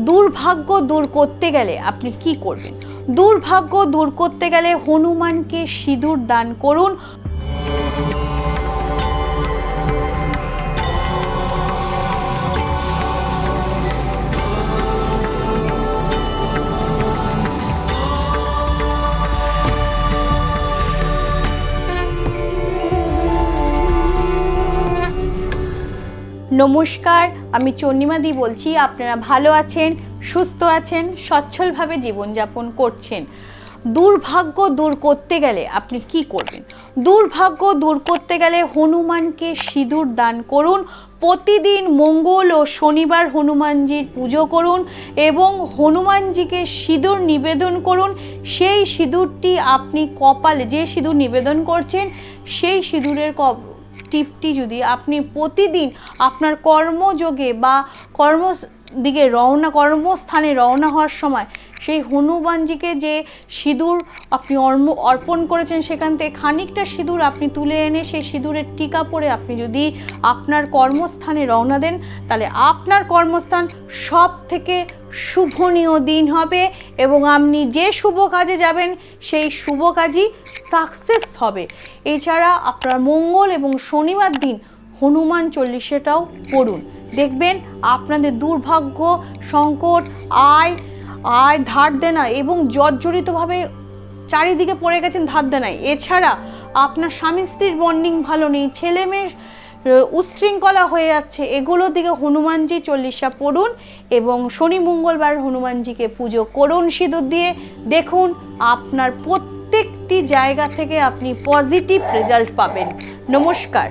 দুর্ভাগ্য দূর করতে গেলে আপনি কি করবেন? দুর্ভাগ্য দূর করতে গেলে হনুমানকে সিঁদুর দান করুন। নমস্কার, আমি চন্ডিমাদি বলছি। আপনারা ভালো আছেন, সুস্থ আছেন, সচ্ছলভাবে জীবনযাপন করছেন। দুর্ভাগ্য দূর করতে গেলে আপনি কি করবেন? দুর্ভাগ্য দূর করতে গেলে হনুমানকে সিঁদুর দান করুন। প্রতিদিন মঙ্গল ও শনিবার হনুমানজির পুজো করুন এবং হনুমানজিকে সিঁদুর নিবেদন করুন। সেই সিঁদুরটি আপনি কপালে, যে সিঁদুর নিবেদন করছেন সেই সিঁদুরের টিপটি যদি আপনি প্রতিদিন আপনার কর্মযোগে বা কর্মস্থানে রওনা হওয়ার সময় সেই হনুমানজিকে যে সিঁদুর আপনি অর্পণ করেছেন সেখান থেকে খানিকটা সিঁদুর আপনি তুলে এনে সেই সিঁদুরের টিকা পরে আপনি যদি আপনার কর্মস্থানে রওনা দেন, তাহলে আপনার কর্মস্থান সব থেকে শুভনীয় দিন হবে এবং আপনি যে শুভ কাজে যাবেন সেই শুভ কাজই সাকসেস হবে। এছাড়া আপনার মঙ্গল এবং শনিবার দিন হনুমান চল্লিশাটাও পড়ুন। দেখবেন আপনাদের দুর্ভাগ্য, সংকট, আয় ধার দেনা এবং জর্জরিতভাবে চারিদিকে পড়ে গেছেন ধার দেনায়। এছাড়া আপনার স্বামী স্ত্রীর বন্ডিং ভালো নেই, ছেলে মেয়ের উচ্ছৃঙ্খলা হয়ে যাচ্ছে, এগুলোর দিকে হনুমানজি চল্লিশা পড়ুন এবং শনি মঙ্গলবার হনুমানজিকে পুজো করুন সিঁদুর দিয়ে। দেখুন আপনার প্রত্যেকটি জায়গা থেকে আপনি পজিটিভ রেজাল্ট পাবেন। নমস্কার।